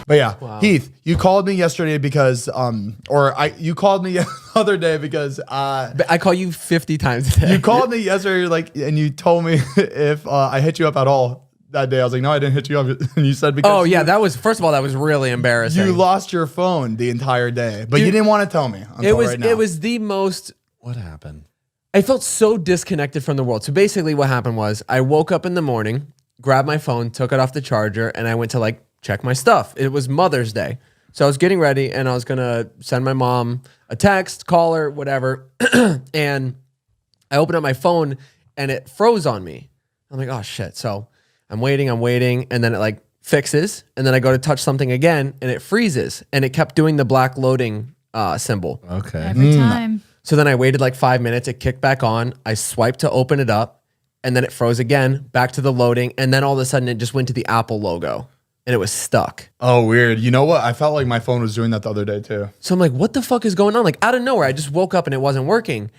But yeah, Heath, you called me yesterday because, you called me the other day because, I call you 50 times a day. You called me yesterday, and you told me if I hit you up at all that day. I was like, no, I didn't hit you up. And you said because that was, first of all, that was really embarrassing. You lost your phone the entire day, but you didn't want to tell me until right now. It was the most. What happened? I felt so disconnected from the world. So basically what happened was I woke up in the morning, grabbed my phone, took it off the charger, and I went to check my stuff. It was Mother's Day. So I was getting ready and I was going to send my mom a text, call her, whatever. And I opened up my phone and it froze on me. I'm like, oh shit. So I'm waiting. And then it fixes. And then I go to touch something again and it freezes. And it kept doing the black loading symbol. Okay. Every time. So then I waited 5 minutes. It kicked back on. I swiped to open it up. And then it froze again, back to the loading. And then all of a sudden it just went to the Apple logo. And it was stuck. Oh, weird. You know what? I felt like my phone was doing that the other day too. So I'm like, what the fuck is going on? Out of nowhere, I just woke up and it wasn't working.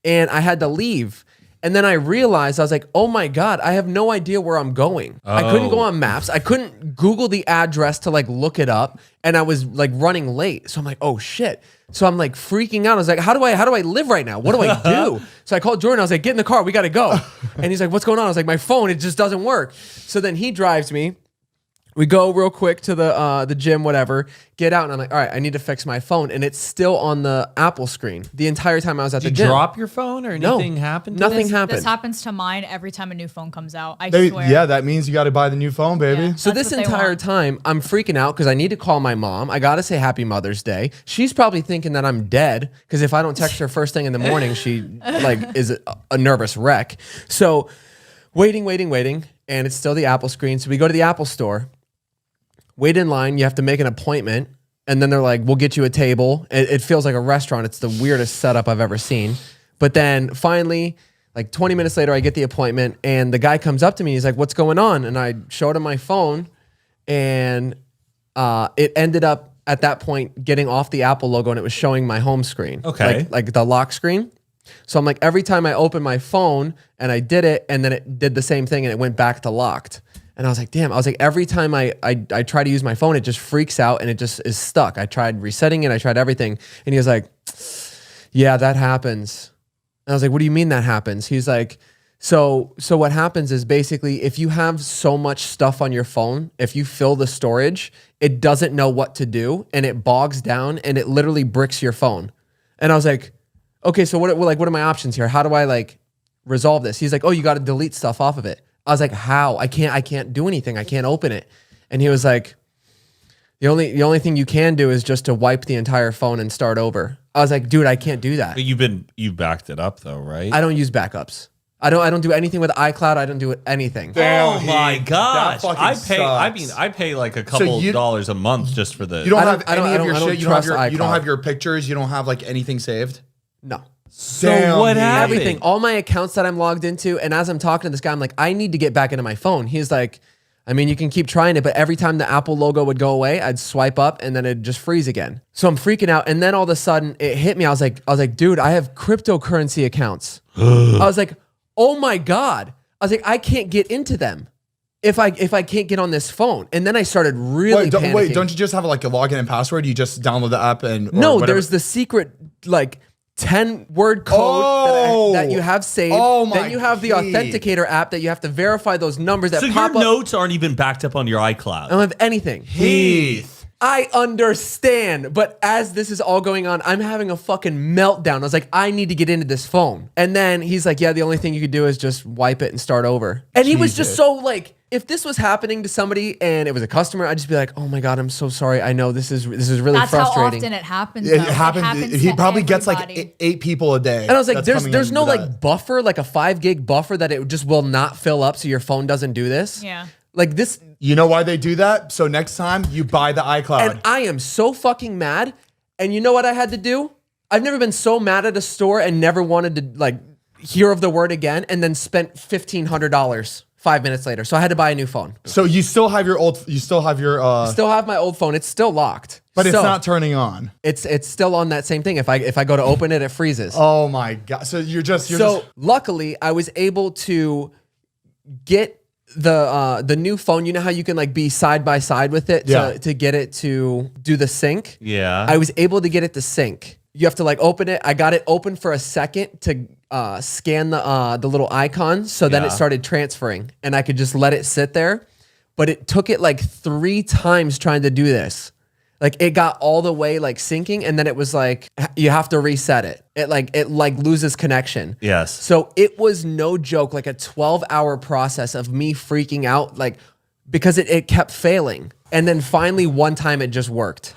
And I had to leave. And then I realized, I was like, oh my God, I have no idea where I'm going. I couldn't go on maps. I couldn't Google the address to look it up. And I was running late. So I'm like, oh shit. So I'm freaking out. I was like, how do I live right now? What do I do? So I called Jordan. I was like, get in the car. We got to go. And he's like, what's going on? I was like, my phone, it just doesn't work. So then he drives me. We go real quick to the gym, whatever, get out, and I'm like, all right, I need to fix my phone. And it's still on the Apple screen the entire time I was at the gym. Did you drop your phone or anything happened? Nothing happened. This happens to mine every time a new phone comes out. I swear. Yeah, that means you got to buy the new phone, baby. Yeah. So this entire time, I'm freaking out because I need to call my mom. I got to say Happy Mother's Day. She's probably thinking that I'm dead because if I don't text her first thing in the morning, she is a nervous wreck. So waiting, and it's still the Apple screen. So we go to the Apple store. Wait in line. You have to make an appointment. And then they're like, we'll get you a table. It feels like a restaurant. It's the weirdest setup I've ever seen. But then finally, 20 minutes later, I get the appointment. And the guy comes up to me. He's like, what's going on? And I showed him my phone. And it ended up at that point getting off the Apple logo. And it was showing my home screen. Okay. Like the lock screen. So I'm like, every time I open my phone and I did it. And then it did the same thing. And it went back to locked. And I was like, damn, every time I try to use my phone, it just freaks out and it just is stuck. I tried resetting it. I tried everything. And he was like, yeah, that happens. And I was like, what do you mean that happens? He's like, so what happens is basically if you have so much stuff on your phone, if you fill the storage, it doesn't know what to do and it bogs down and it literally bricks your phone. And I was like, okay, so what are my options here? How do I resolve this? He's like, oh, you got to delete stuff off of it. I was like, how? I can't do anything. I can't open it. And he was like, the only thing you can do is just to wipe the entire phone and start over. I was like, dude, I can't do that. But you backed it up though, right? I don't use backups. I don't do anything with iCloud. I don't do anything. Oh my gosh. Sucks. I pay a couple dollars a month just for the. You don't have any of your shit. You don't iCloud. have your pictures. You don't have anything saved. No. So what happened? Everything, all my accounts that I'm logged into, and as I'm talking to this guy, I'm like, I need to get back into my phone. He's like, I mean, you can keep trying it, but every time the Apple logo would go away, I'd swipe up and then it'd just freeze again. So I'm freaking out. And then all of a sudden it hit me. I was like, dude, I have cryptocurrency accounts. I was like, oh my God. I was like, I can't get into them if I can't get on this phone. And then I started really panicking. Wait, don't you just have a login and password? You just download the app and no, there's the secret 10-word code that you have saved. Then you have the authenticator app that you have to verify those numbers that pop up. So your notes aren't even backed up on your iCloud. I don't have anything. Heath. I understand, but as this is all going on, I'm having a fucking meltdown. I was like, I need to get into this phone. And then he's like, yeah, the only thing you could do is just wipe it and start over. And he was just so if this was happening to somebody and it was a customer, I'd just be like, oh my God, I'm so sorry. I know this is really That's frustrating. How often it happens. It happens. He probably gets 8 people a day. And I was like, there's no buffer, a 5 gig buffer that it just will not fill up so your phone doesn't do this. Yeah. This. You know why they do that? So next time you buy the iCloud. And I am so fucking mad. And you know what I had to do? I've never been so mad at a store and never wanted to hear of the word again and then spent $1,500 5 minutes later. So I had to buy a new phone. So you still have your old, still have my old phone. It's still locked. But it's not turning on. It's still on that same thing. If I go to open it, it freezes. Oh my God. So you're just luckily I was able to get the new phone, you know how you can like be side by side with it to get it to do the sync? Yeah. I was able to get it to sync. You have to like open it. I got it open for a second to scan the little icon. So then it started transferring and I could just let it sit there. But it took it like 3 times trying to do this. Like it got all the way like syncing and then it was like, you have to reset it. It loses connection. Yes. So it was no joke, like a 12-hour process of me freaking out, like because it kept failing. And then finally one time it just worked.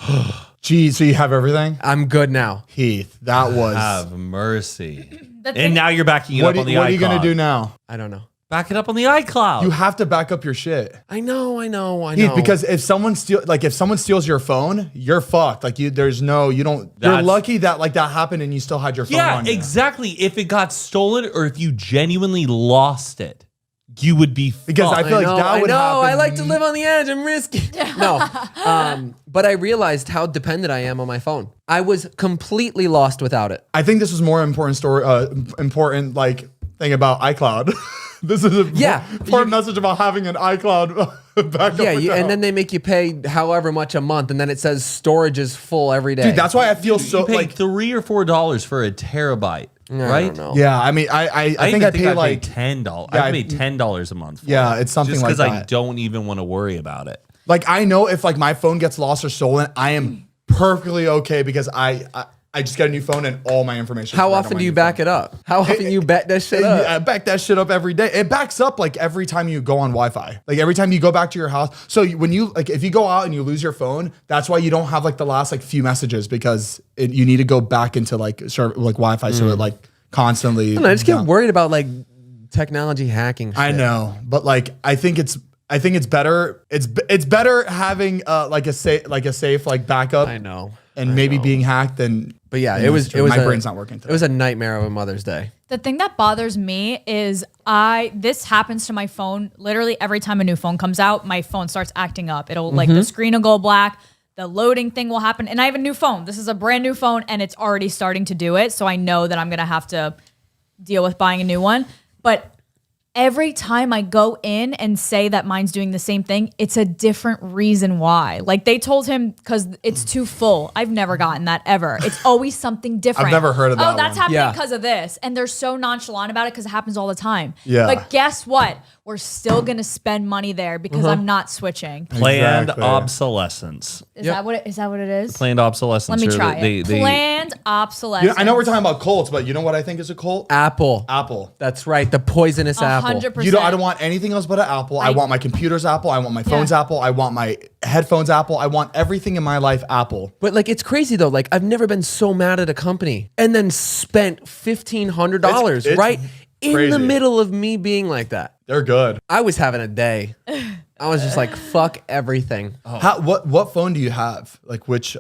Geez, so you have everything? I'm good now. Heath, that was... Have mercy. The thing- And now you're backing it up on the iCloud. What are you going to do now? I don't know. Back it up on the iCloud. You have to back up your shit. I know. Heath, because if someone steals your phone, you're fucked. Like you're lucky that like that happened and you still had your phone on you. Exactly. If it got stolen or if you genuinely lost it, you would be Because fucked. I feel like that would happen. I like to live on the edge. I'm risky. No. But I realized how dependent I am on my phone. I was completely lost without it. I think this is more important like thing about iCloud. This is a important message about having an iCloud backup. Yeah, and then they make you pay however much a month, and then it says storage is full every day. Dude, that's why I feel so you pay like $3 or $4 for a terabyte, right? I don't know. Yeah, I mean, I think I pay like $10. Yeah, I pay $10 a month. For Yeah, it, it's something just like because I that. don't even want to worry about it. Like I know if like my phone gets lost or stolen, I am perfectly okay because I just got a new phone and all my information. How often do you back it up? How often you back that shit up? I back that shit up every day. It backs up like every time you go on Wi-Fi. Like every time you go back to your house. So when you like, if you go out and you lose your phone, that's why you don't have like the last like few messages because you need to go back into like Wi-Fi so it like constantly. I just get worried about like technology hacking. Shit. I know, but like I think it's better. It's better having like a safe like backup. I know. And maybe being hacked than. But yeah, it was my brain's not working today. It was a nightmare of a Mother's Day. The thing that bothers me is this happens to my phone literally every time a new phone comes out. My phone starts acting up. It'll like the screen will go black, the loading thing will happen, and I have a new phone. This is a brand new phone, and it's already starting to do it. So I know that I'm gonna have to deal with buying a new one. But every time I go in and say that mine's doing the same thing, it's a different reason why. Like they told him because it's too full. I've never gotten that ever. It's always something different. I've never heard of that Oh, that's one. happening because of this. And they're so nonchalant about it because it happens all the time. Yeah. But guess what? We're still going to spend money there because I'm not switching. Planned Exactly. obsolescence. Is that what it is? Planned obsolescence. Let me or try it. Planned obsolescence. I know we're talking about cults, but you know what I think is a cult? Apple. Apple. That's right. The poisonous apple. 100%. I don't want anything else but an Apple. I want my computer's Apple. I want my phone's Apple. I want my headphones Apple. I want everything in my life Apple. But like it's crazy though. Like I've never been so mad at a company and then spent $1,500 It's right in crazy. the middle of me being like that. They're good. I was having a day. I was just like, fuck everything. What phone do you have? Like which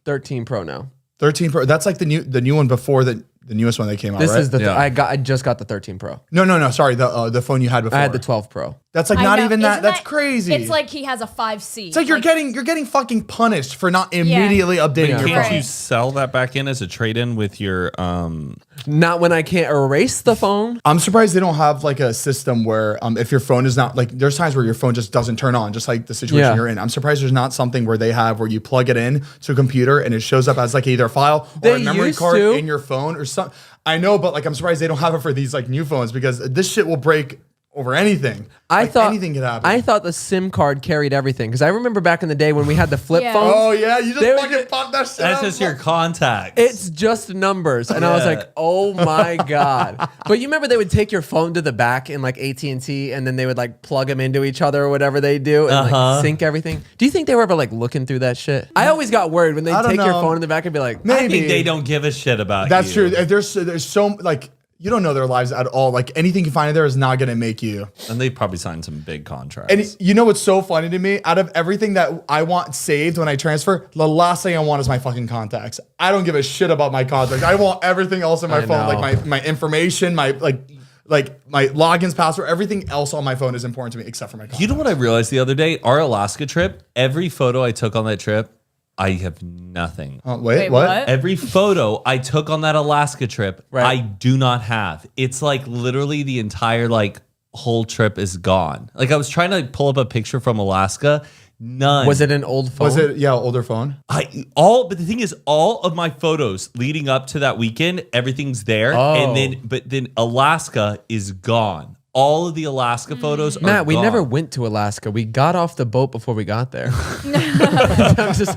13 Pro now. 13 Pro? That's like the new one before the newest one that came out, This right? is the Yeah. I just got the 13 Pro. No, sorry, the phone you had before. I had the 12 Pro. That's like I not know. even that. Isn't That's crazy. It's like he has a 5C. It's like you're getting fucking punished for not immediately updating your Can't phone. you sell that back in as a trade-in with your Not when I can't erase the phone. I'm surprised they don't have like a system where if your phone is not like there's times where your phone just doesn't turn on, just like the situation Yeah. you're in. I'm surprised there's not something where they have where you plug it in to a computer and it shows up as like either a file or They a memory used card to. in your phone or something. I know, but like I'm surprised they don't have it for these like new phones because this shit will break over anything. I Like, thought anything could happen. I thought the SIM card carried everything because I remember back in the day when we had the flip Yeah. phones. Oh yeah, you just They would fucking get- pop that shit that's out. just your contacts. It's just numbers, and I was Yeah. like, "Oh my god!" But you remember they would take your phone to the back in like AT&T, and then they would like plug them into each other or whatever they do, and like sync everything. Do you think they were ever like looking through that shit? I always got worried when they I don't take your know. phone in the back and be like, I Maybe think they don't give a shit about That's you. true. If there's so like you don't know their lives at all. Like anything you find in there is not gonna make you. And they probably signed some big contracts. And you know what's so funny to me? Out of everything that I want saved when I transfer, the last thing I want is my fucking contacts. I don't give a shit about my contacts. I want everything else in my phone, know. like my information, my my logins, password, everything else on my phone is important to me except for my contacts. You know what I realized the other day? Our Alaska trip, every photo I took on that trip, I have nothing. Wait, what? Every photo I took on that Alaska trip, Right. I do not have. It's like literally the entire like whole trip is gone. Like I was trying to pull up a picture from Alaska. None. Was it an old phone? Was it older phone? But the thing is, all of my photos leading up to that weekend, everything's there, and then Alaska is gone. All of the Alaska photos are Matt, we gone. never went to Alaska. We got off the boat before we got there.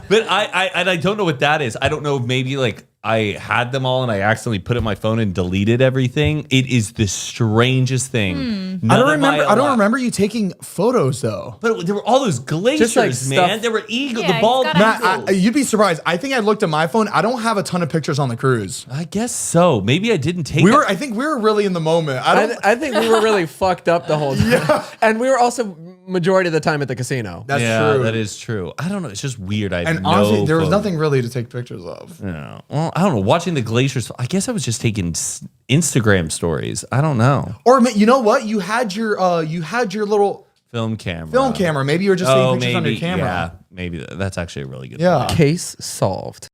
But I don't know what that is. I don't know. Maybe like I had them all and I accidentally put it in my phone and deleted everything. It is the strangest thing. I don't remember you taking photos though. But there were all those glaciers, like man. stuff- There were eagles, Yeah, the bald he's gotta eagles. Matt, you'd be surprised. I think I looked at my phone. I don't have a ton of pictures on the cruise. I guess so. Maybe I didn't take. I think we were really in the moment. I think we were really fucked up the whole time. And we were also majority of the time at the casino. That's yeah, true. that is true. I don't know. It's just weird. I And honestly, there was nothing really to take pictures of. Yeah. Well, I don't know. Watching the glaciers, I guess I was just taking Instagram stories. I don't know. Or you know what? You had your little Film camera. camera. Maybe you were just taking pictures on your camera. Yeah, maybe that's actually a really good. Yeah. Case solved.